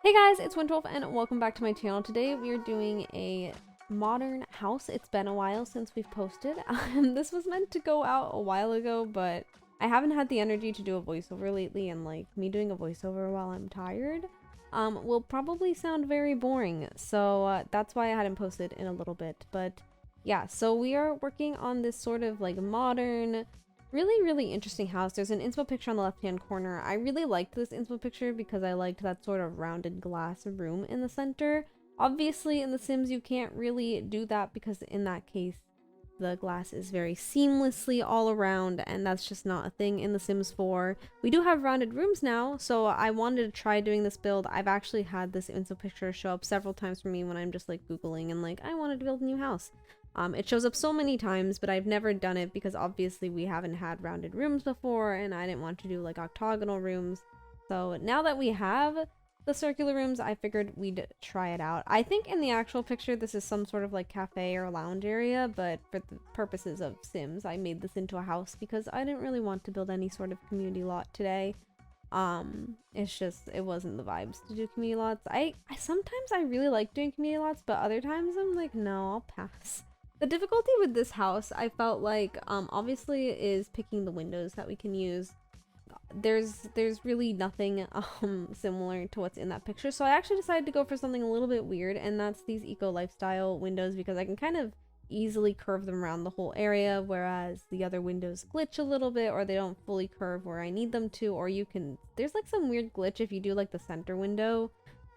Hey guys, it's Windwolf and welcome back to my channel. Today we are doing a modern house. It's been a while since we've posted. This was meant to go out a while ago, but I haven't had the energy to do a voiceover lately, and like me doing a voiceover while I'm tired will probably sound very boring. So that's why I hadn't posted in a little bit. But yeah, so we are working on this sort of like modern, really interesting house. There's an inspo picture on the left hand corner. I really liked this inspo picture because I liked that sort of rounded glass room in the center. Obviously in The Sims you can't really do that because in that case the glass is very seamlessly all around, and that's just not a thing in The Sims 4. We do have rounded rooms now, so I wanted to try doing this build. I've actually had this inspo picture show up several times for me when I'm just like googling and like I wanted to build a new house. It shows up so many times, but I've never done it because obviously we haven't had rounded rooms before and I didn't want to do like octagonal rooms. So now that we have the circular rooms, I figured we'd try it out. I think in the actual picture this is some sort of like cafe or lounge area, but for the purposes of Sims I made this into a house because I didn't really want to build any sort of community lot today. It's just, it wasn't the vibes to do community lots. I sometimes I really like doing community lots, but other times I'm like, no, I'll pass. The difficulty with this house, I felt like, obviously is picking the windows that we can use. There's really nothing similar to what's in that picture, so I actually decided to go for something a little bit weird, and that's these eco lifestyle windows because I can kind of easily curve them around the whole area, whereas the other windows glitch a little bit or they don't fully curve where I need them to, or you can, there's like some weird glitch if you do like the center window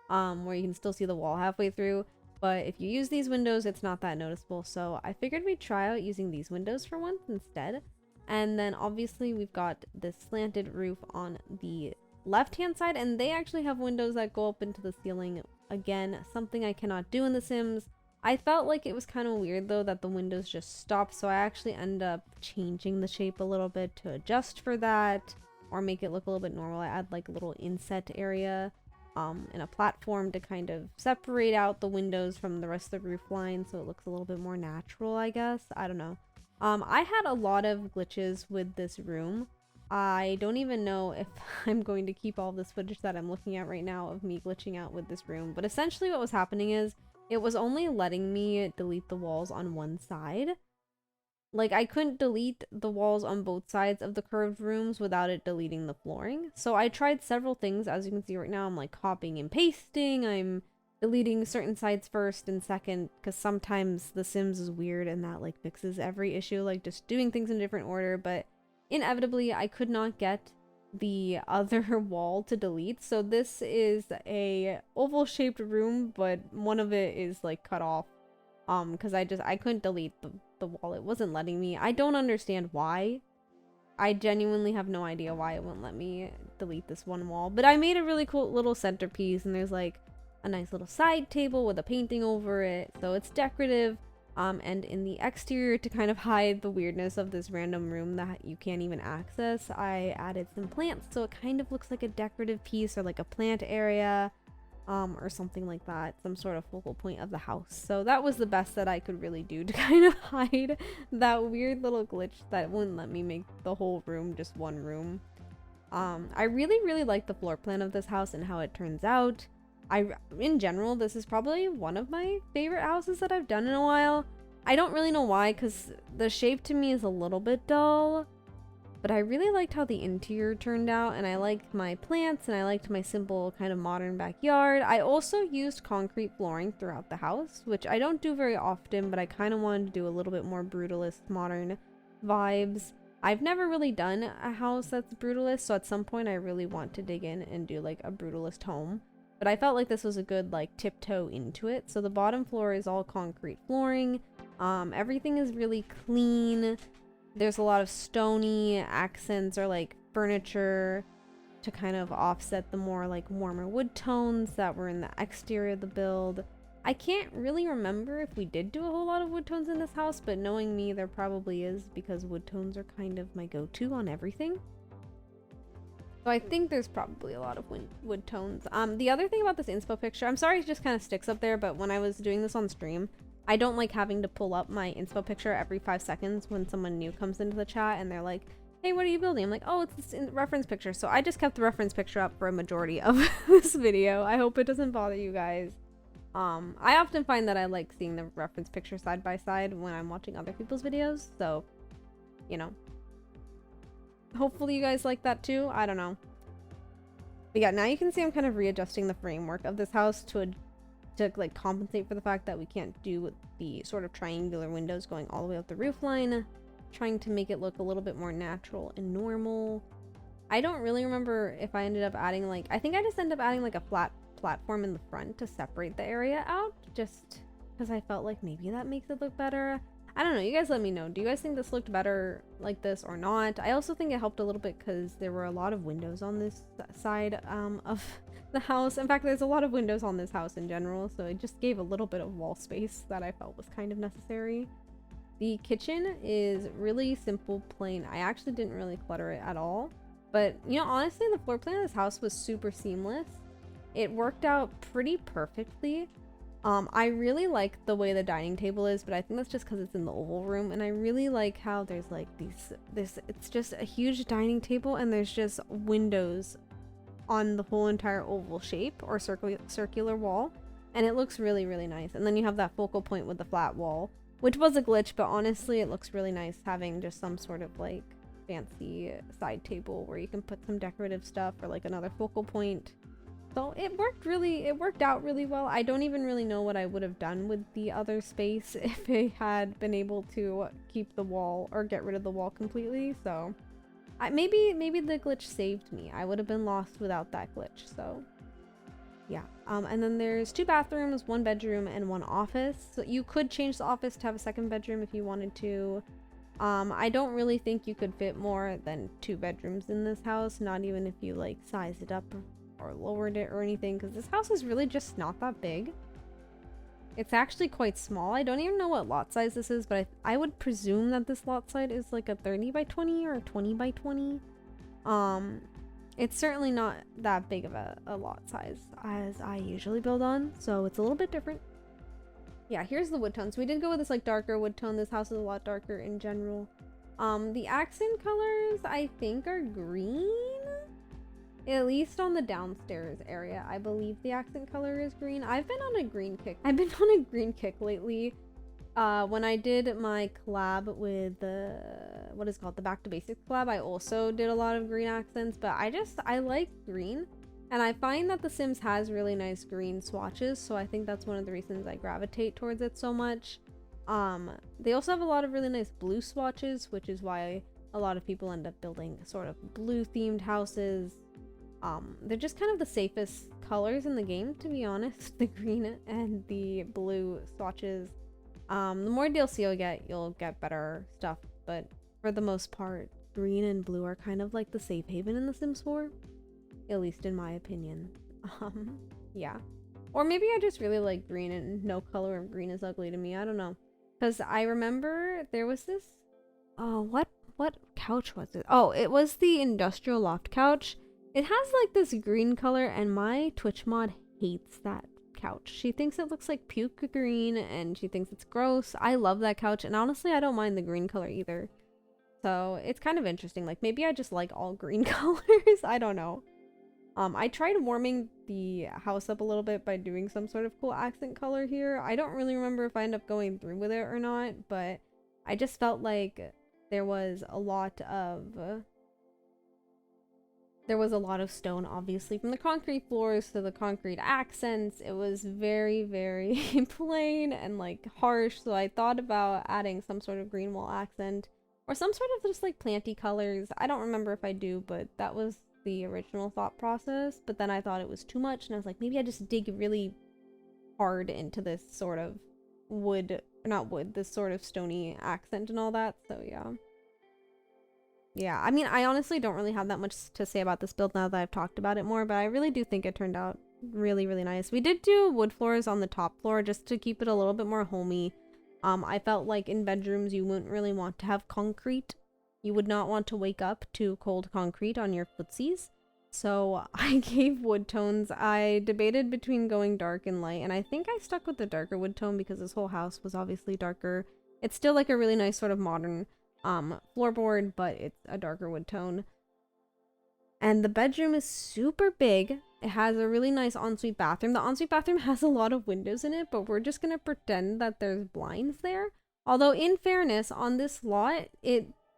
where you can still see the wall halfway through. But if you use these windows, it's not that noticeable. So I figured we'd try out using these windows for once instead. And then obviously we've got this slanted roof on the left-hand side, and they actually have windows that go up into the ceiling. Again, something I cannot do in The Sims. I felt like it was kind of weird though that the windows just stopped, so I actually end up changing the shape a little bit to adjust for that or make it look a little bit normal. I add like a little inset area and a platform to kind of separate out the windows from the rest of the roof line so it looks a little bit more natural, I guess. I don't know. I had a lot of glitches with this room. I don't even know if I'm going to keep all this footage that I'm looking at right now of me glitching out with this room, but essentially what was happening is it was only letting me delete the walls on one side. Like, I couldn't delete the walls on both sides of the curved rooms without it deleting the flooring. So I tried several things. As you can see right now, I'm like copying and pasting. I'm deleting certain sides first and second, because sometimes The Sims is weird and that like fixes every issue, like just doing things in different order. But inevitably, I could not get the other wall to delete. So this is a oval shaped room, but one of it is like cut off. Because I couldn't delete the wall. It wasn't letting me. I don't understand why. I genuinely have no idea why it wouldn't let me delete this one wall. But I made a really cool little centerpiece, and there's like a nice little side table with a painting over it. So it's decorative. And in the exterior, to kind of hide the weirdness of this random room that you can't even access, I added some plants. So it kind of looks like a decorative piece or like a plant area. Or something like that, some sort of focal point of the house. So that was the best that I could really do to kind of hide that weird little glitch that wouldn't let me make the whole room just one room. I really like the floor plan of this house and how it turns out. In general, this is probably one of my favorite houses that I've done in a while. I don't really know why, because the shape to me is a little bit dull. But I really liked how the interior turned out, and I liked my plants, and I liked my simple kind of modern backyard. I also used concrete flooring throughout the house, which I don't do very often, but I kind of wanted to do a little bit more brutalist modern vibes. I've never really done a house that's brutalist, so at some point I really want to dig in and do like a brutalist home. But I felt like this was a good like tiptoe into it. So the bottom floor is all concrete flooring. Everything is really clean. There's a lot of stony accents or like furniture to kind of offset the more like warmer wood tones that were in the exterior of the build. I can't really remember if we did do a whole lot of wood tones in this house, but knowing me, there probably is, because wood tones are kind of my go-to on everything. So I think there's probably a lot of wood tones. The other thing about this inspo picture, I'm sorry it just kind of sticks up there, but when I was doing this on stream, I don't like having to pull up my inspo picture every 5 seconds when someone new comes into the chat and they're like, hey, what are you building? I'm like, oh, it's this reference picture. So I just kept the reference picture up for a majority of this video. I hope it doesn't bother you guys. I often find that I like seeing the reference picture side by side when I'm watching other people's videos. So, you know, hopefully you guys like that too. I don't know. But yeah, now you can see I'm kind of readjusting the framework of this house to like compensate for the fact that we can't do the sort of triangular windows going all the way up the roof line. Trying to make it look a little bit more natural and normal. I don't really remember if I ended up adding like, I think I just ended up adding like a flat platform in the front to separate the area out, just because I felt like maybe that makes it look better. I don't know, you guys let me know. Do you guys think this looked better like this or not? I also think it helped a little bit because there were a lot of windows on this side of the house. In fact, there's a lot of windows on this house in general, so it just gave a little bit of wall space that I felt was kind of necessary. The kitchen is really simple, plain. I actually didn't really clutter it at all, but you know, honestly, the floor plan of this house was super seamless. It worked out pretty perfectly. I really like the way the dining table is, but I think that's just because it's in the oval room, and I really like how there's like it's just a huge dining table and there's just windows on the whole entire oval shape or circular wall, and it looks really, really nice. And then you have that focal point with the flat wall, which was a glitch, but honestly it looks really nice having just some sort of like fancy side table where you can put some decorative stuff or like another focal point. So it worked out really well. I don't even really know what I would have done with the other space if I had been able to keep the wall or get rid of the wall completely. So maybe the glitch saved me. I would have been lost without that glitch. So yeah. And then there's 2 bathrooms, 1 bedroom, and 1 office. So you could change the office to have a 2nd bedroom if you wanted to. I don't really think you could fit more than 2 bedrooms in this house, not even if you like size it up or lowered it or anything, because this house is really just not that big. It's actually quite small. I don't even know what lot size this is, but I would presume that this lot size is like a 30 by 20 or a 20 by 20. It's certainly not that big of a lot size as I usually build on, so it's a little bit different. Yeah, here's the wood tones. We did go with this like darker wood tone. This house is a lot darker in general. The accent colors I think are green. At least on the downstairs area, I believe the accent color is green. I've been on a green kick. I've been on a green kick lately. When I did my collab with the, what is it called, the Back to Basics collab, I also did a lot of green accents, but I like green. And I find that The Sims has really nice green swatches, so I think that's one of the reasons I gravitate towards it so much. They also have a lot of really nice blue swatches, which is why a lot of people end up building sort of blue themed houses. They're just kind of the safest colors in the game, to be honest. The green and the blue swatches. The more DLC you'll get better stuff, but for the most part, green and blue are kind of like the safe haven in The Sims 4, at least in my opinion. Yeah. Or maybe I just really like green and no color of green is ugly to me. I don't know. Because I remember there was this, what couch was it? Oh, it was the industrial loft couch. It has like this green color, and my Twitch mod hates that couch. She thinks it looks like puke green and she thinks it's gross. I love that couch, and honestly I don't mind the green color either. So it's kind of interesting. Like maybe I just like all green colors. I don't know. I tried warming the house up a little bit by doing some sort of cool accent color here. I don't really remember if I ended up going through with it or not, but I just felt like there was a lot of stone, obviously, from the concrete floors to the concrete accents. It was very, very plain and like harsh, so I thought about adding some sort of green wall accent or some sort of just like planty colors. I don't remember if I do, but that was the original thought process. But then I thought it was too much, and I was like, maybe I just dig really hard into this sort of this sort of stony accent and all that. So yeah, I mean, I honestly don't really have that much to say about this build now that I've talked about it more, but I really do think it turned out really, really nice. We did do wood floors on the top floor just to keep it a little bit more homey. I felt like in bedrooms you wouldn't really want to have concrete. You would not want to wake up to cold concrete on your footsies. So I gave wood tones. I debated between going dark and light, and I think I stuck with the darker wood tone because this whole house was obviously darker. It's still like a really nice sort of modern floorboard, but it's a darker wood tone. And the bedroom is super big. It has a really nice ensuite bathroom. The ensuite bathroom has a lot of windows in it, but we're just gonna pretend that there's blinds there. Although in fairness, on this lot,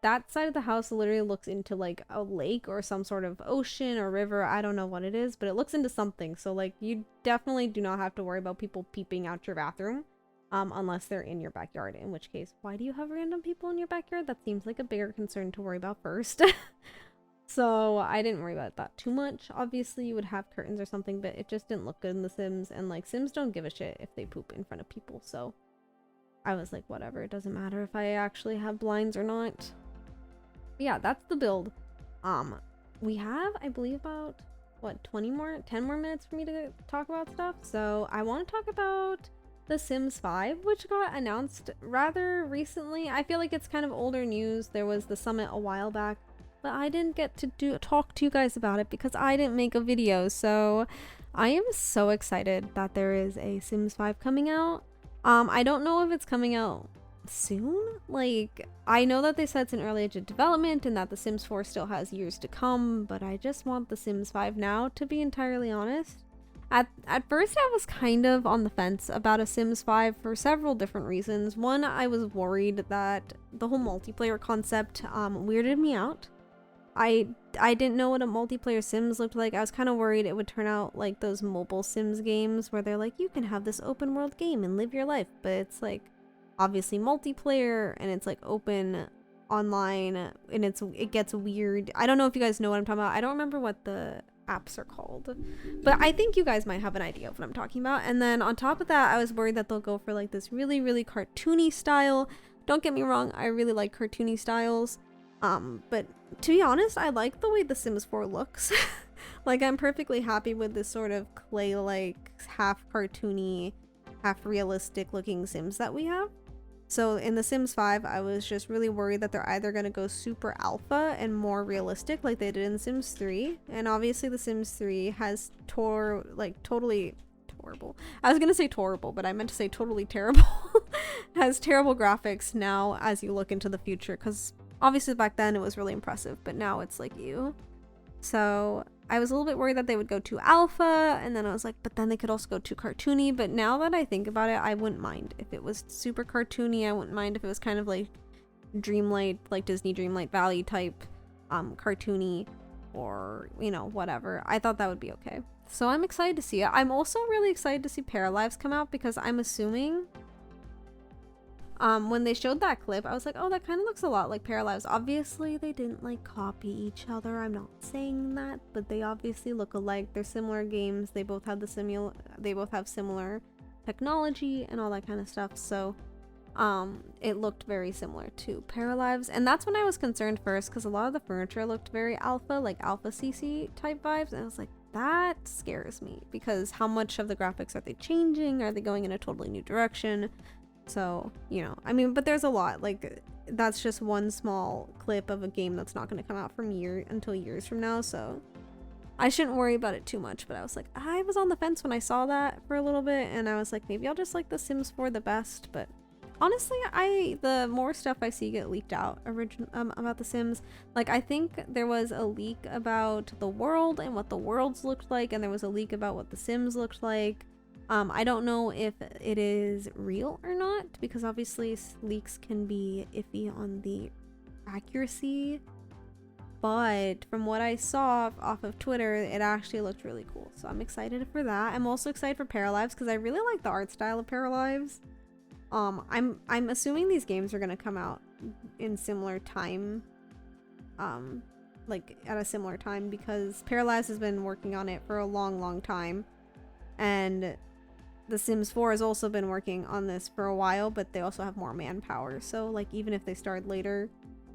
that side of the house literally looks into like a lake or some sort of ocean or river. I don't know what it is, but it looks into something. So like you definitely do not have to worry about people peeping out your bathroom. Unless they're in your backyard, in which case, why do you have random people in your backyard? That seems like a bigger concern to worry about first. So I didn't worry about that too much. Obviously you would have curtains or something, but it just didn't look good in The Sims, and like Sims don't give a shit if they poop in front of people, so I was like, whatever, it doesn't matter if I actually have blinds or not. But yeah, that's the build. We have, I believe, about what, 10 more minutes for me to talk about stuff. So I want to talk about The Sims 5, which got announced rather recently. I feel like it's kind of older news. There was the summit a while back, but I didn't get to talk to you guys about it because I didn't make a video. So I am so excited that there is a Sims 5 coming out. I don't know if it's coming out soon. Like, I know that they said it's in early age of development and that The Sims 4 still has years to come, but I just want The Sims 5 now, to be entirely honest. At first I was kind of on the fence about a Sims 5 for several different reasons. One, I was worried that the whole multiplayer concept weirded me out. I didn't know what a multiplayer Sims looked like. I was kind of worried it would turn out like those mobile Sims games where they're like, you can have this open world game and live your life, but it's like obviously multiplayer and it's like open online and it gets weird. I don't know if you guys know what I'm talking about. I don't remember what the apps are called, but I think you guys might have an idea of what I'm talking about. And then on top of that, I was worried that they'll go for like this really, really cartoony style. Don't get me wrong, I really like cartoony styles. But to be honest, I like the way The Sims 4 looks. Like, I'm perfectly happy with this sort of clay-like, half cartoony, half realistic looking Sims that we have. So in The Sims 5, I was just really worried that they're either going to go super alpha and more realistic like they did in Sims 3. And obviously The Sims 3 has totally horrible. I was going to say horrible, but I meant to say totally terrible. Has terrible graphics now as you look into the future, because obviously back then it was really impressive, but now it's like ew. So I was a little bit worried that they would go too alpha, and then I was like, but then they could also go too cartoony. But now that I think about it, I wouldn't mind if it was super cartoony. I wouldn't mind if it was kind of like Dreamlight, like Disney Dreamlight Valley type cartoony, or you know, whatever. I thought that would be okay. So I'm excited to see it. I'm also really excited to see Paralives come out, because I'm assuming when they showed that clip, I was like, oh, that kind of looks a lot like Paralives. Obviously, they didn't like copy each other. I'm not saying that, but they obviously look alike. They're similar games. They both have similar technology and all that kind of stuff. So, it looked very similar to Paralives, and that's when I was concerned first, because a lot of the furniture looked very alpha, like alpha CC type vibes, and I was like, that scares me, because how much of the graphics are they changing? Are they going in a totally new direction? So, you know, I mean, but there's a lot. Like, that's just one small clip of a game that's not going to come out until years from now, so I shouldn't worry about it too much. But I was like, I was on the fence when I saw that for a little bit, and I was like, maybe I'll just like The Sims 4 the best. But honestly, the more stuff I see get leaked out about The Sims, like, I think there was a leak about the world and what the worlds looked like, and there was a leak about what The Sims looked like. I don't know if it is real or not, because obviously leaks can be iffy on the accuracy, but from what I saw off of Twitter, it actually looked really cool. So I'm excited for that. I'm also excited for Paralives, because I really like the art style of Paralives. I'm assuming these games are going to come out in similar time, like at a similar time, because Paralives has been working on it for a long time, and The Sims 4 has also been working on this for a while, but they also have more manpower. So, like, even if they start later,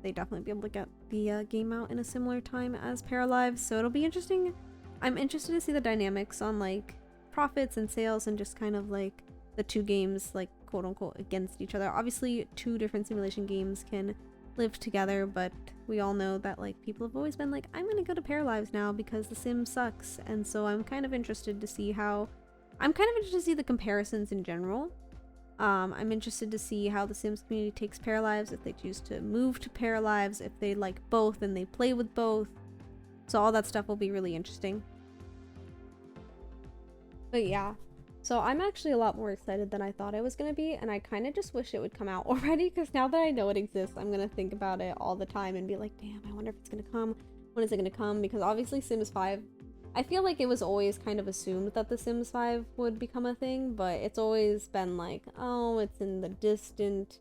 they definitely be able to get the game out in a similar time as Paralives. So it'll be interesting. I'm interested to see the dynamics on, like, profits and sales, and just kind of, like, the two games, like, quote-unquote, against each other. Obviously, two different simulation games can live together, but we all know that, like, people have always been like, I'm gonna go to Paralives now because The Sims sucks. And so I'm kind of interested to see the comparisons in general. I'm interested to see how the Sims community takes pair lives, if they choose to move to pair lives, if they like both and they play with both. So all that stuff will be really interesting. But yeah, so I'm actually a lot more excited than I thought I was going to be, and I kind of just wish it would come out already, because now that I know it exists, I'm going to think about it all the time and be like, damn, I wonder if it's going to come. When is it going to come? Because obviously Sims 5, I feel like it was always kind of assumed that the Sims 5 would become a thing, but it's always been like, oh, it's in the distant,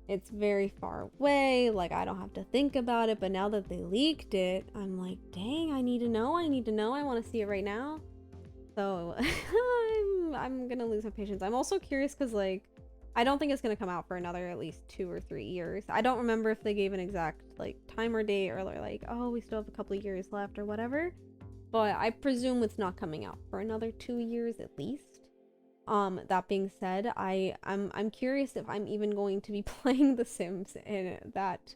it's very far away, like I don't have to think about it. But now that they leaked it, I'm like, dang, I need to know, I want to see it right now. So I'm gonna lose my patience. I'm also curious because, like, I don't think it's gonna come out for another at least 2 or 3 years. I don't remember if they gave an exact like time or date, or like, oh, we still have a couple of years left or whatever. But I presume it's not coming out for another 2 years at least. That being said, I'm curious if I'm even going to be playing The Sims in that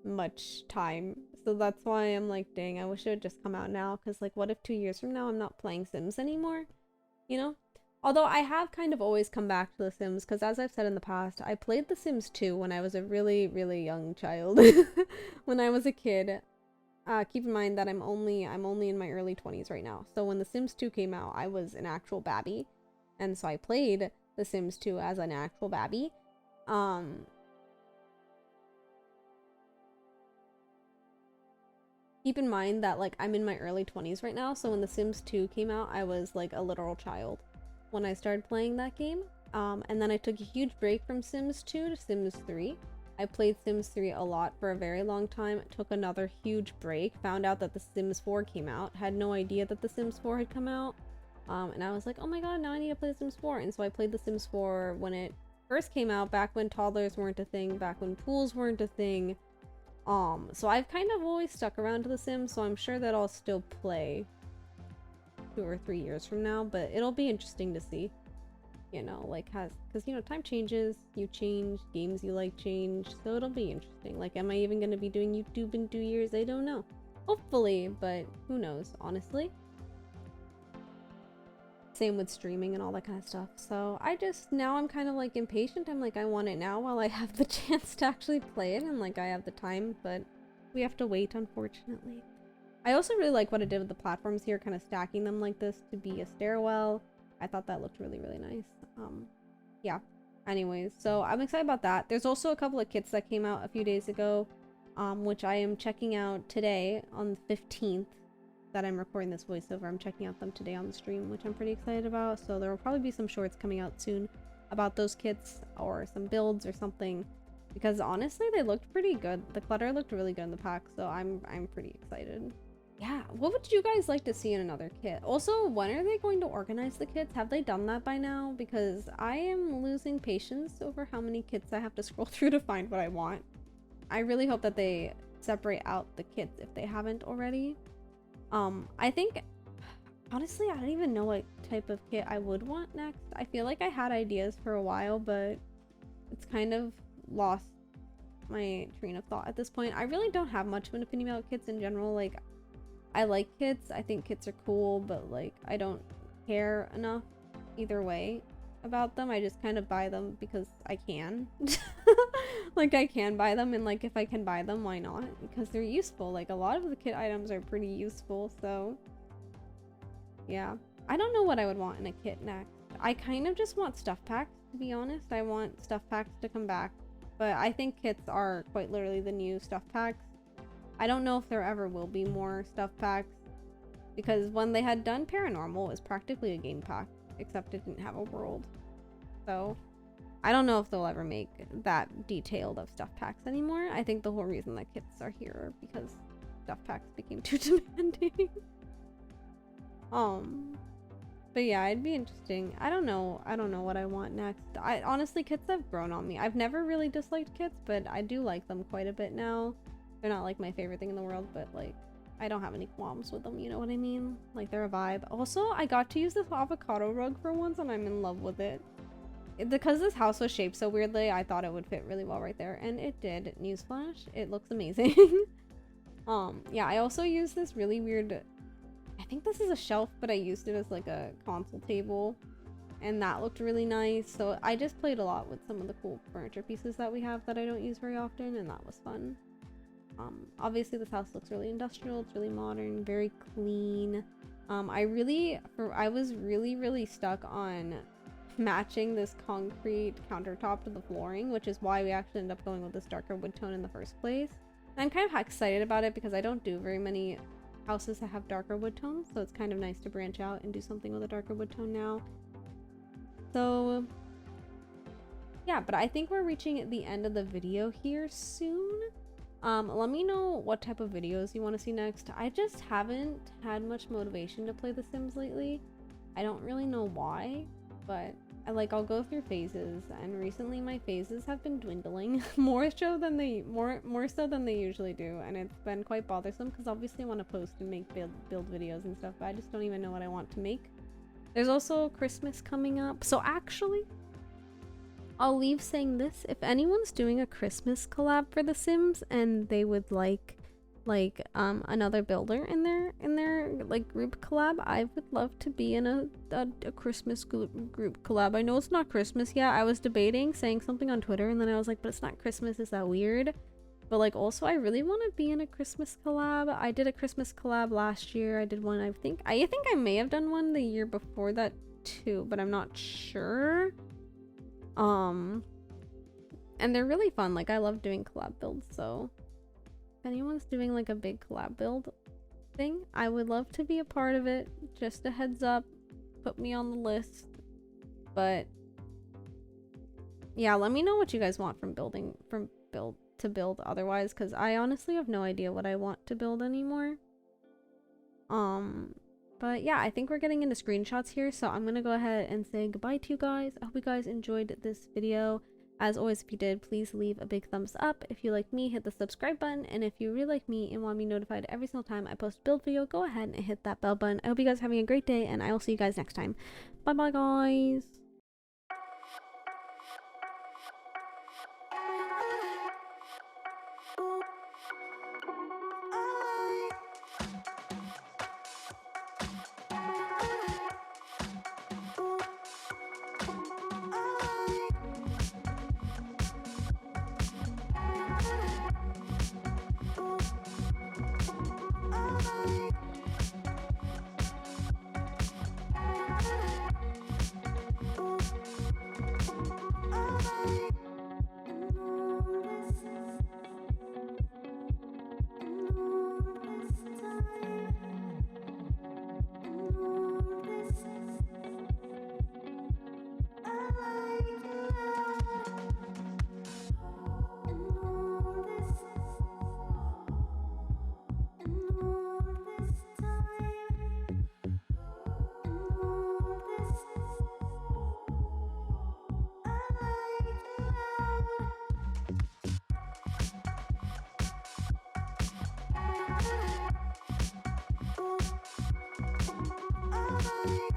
much time. So that's why I'm like, dang, I wish it would just come out now, because like, what if 2 years from now I'm not playing Sims anymore, you know? Although I have kind of always come back to The Sims, because as I've said in the past, I played The Sims 2 when I was a really, really young child. When I was a kid. Keep in mind that I'm only in my early 20s right now. So when The Sims 2 came out, I was an actual babby, and so I played The Sims 2 as an actual babby. Keep in mind that like I'm in my early 20s right now, so when The Sims 2 came out, I was like a literal child when I started playing that game. And then I took a huge break from Sims 2 to Sims 3. I played Sims 3 a lot for a very long time, took another huge break, found out that The Sims 4 came out, had no idea that The Sims 4 had come out, and I was like, oh my god, now I need to play The Sims 4, and so I played The Sims 4 when it first came out, back when toddlers weren't a thing, back when pools weren't a thing. So I've kind of always stuck around to The Sims, so I'm sure that I'll still play 2 or 3 years from now, but it'll be interesting to see, you know, like, because, you know, time changes, you change, games you like change, so it'll be interesting. Like, am I even going to be doing YouTube in 2 years? I don't know. Hopefully, but who knows, honestly. Same with streaming and all that kind of stuff. So now I'm kind of like impatient. I'm like, I want it now while I have the chance to actually play it, and like I have the time, but we have to wait, unfortunately. I also really like what I did with the platforms here, kind of stacking them like this to be a stairwell. I thought that looked really, really nice. Yeah. Anyways, so I'm excited about that. There's also a couple of kits that came out a few days ago, which I am checking out today on the 15th. That I'm recording this voiceover. I'm checking out them today on the stream, which I'm pretty excited about. So there will probably be some shorts coming out soon about those kits, or some builds or something, because honestly they looked pretty good. The clutter looked really good in the pack, so I'm pretty excited. Yeah, what would you guys like to see in another kit? Also, when are they going to organize the kits? Have they done that by now? Because I am losing patience over how many kits I have to scroll through to find what I want. I really hope that they separate out the kits if they haven't already. I think, honestly, I don't even know what type of kit I would want next. I feel like I had ideas for a while, but it's kind of lost my train of thought at this point. I really don't have much of an opinion about kits in general. Like, I like kits. I think kits are cool, but like, I don't care enough either way about them. I just kind of buy them because I can. Like, I can buy them, and like, if I can buy them, why not? Because they're useful. Like, a lot of the kit items are pretty useful, so yeah. I don't know what I would want in a kit next. I kind of just want stuff packs, to be honest. I want stuff packs to come back, but I think kits are quite literally the new stuff packs. I don't know if there ever will be more stuff packs, because when they had done Paranormal, it was practically a game pack, except it didn't have a world. So I don't know if they'll ever make that detailed of stuff packs anymore. I think the whole reason that kits are here are because stuff packs became too demanding. But yeah, it'd be interesting. I don't know what I want next. Honestly, kits have grown on me. I've never really disliked kits, but I do like them quite a bit now. They're not like my favorite thing in the world, but like, I don't have any qualms with them, you know what I mean? Like, they're a vibe. Also, I got to use this avocado rug for once, and I'm in love with it. Because this house was shaped so weirdly, I thought it would fit really well right there, and it did. Newsflash, it looks amazing. Yeah, I also used this really weird, I think this is a shelf, but I used it as like a console table and that looked really nice. So I just played a lot with some of the cool furniture pieces that we have that I don't use very often, and that was fun. Obviously this house looks really industrial, it's really modern, very clean. I was really stuck on matching this concrete countertop to the flooring, which is why we actually ended up going with this darker wood tone in the first place. And I'm kind of excited about it because I don't do very many houses that have darker wood tones, so it's kind of nice to branch out and do something with a darker wood tone now. So yeah, but I think we're reaching the end of the video here soon. Let me know what type of videos you want to see next. I just haven't had much motivation to play The Sims lately. I don't really know why, but I'll go through phases, and recently my phases have been dwindling more so than they usually do, and it's been quite bothersome because obviously I want to post and make build videos and stuff, but I just don't even know what I want to make. There's also Christmas coming up, so actually I'll leave saying this: if anyone's doing a Christmas collab for The Sims and they would like another builder in their like group collab, I would love to be in a Christmas group collab. I know it's not Christmas yet. I was debating saying something on Twitter, and then I was like, but it's not Christmas, is that weird? But like, also I really want to be in a Christmas collab. I did a Christmas collab last year. I did one, I think I may have done one the year before that too, but I'm not sure. And they're really fun. Like, I love doing collab builds, so if anyone's doing like a big collab build thing, I would love to be a part of it. Just a heads up, put me on the list. But yeah, let me know what you guys want from build to build otherwise, because I honestly have no idea what I want to build anymore. But yeah, I think we're getting into screenshots here, so I'm gonna go ahead and say goodbye to you guys. I hope you guys enjoyed this video. As always, if you did, please leave a big thumbs up. If you like me, hit the subscribe button. And if you really like me and want to be notified every single time I post a build video, go ahead and hit that bell button. I hope you guys are having a great day, and I will see you guys next time. Bye bye, guys. Bye.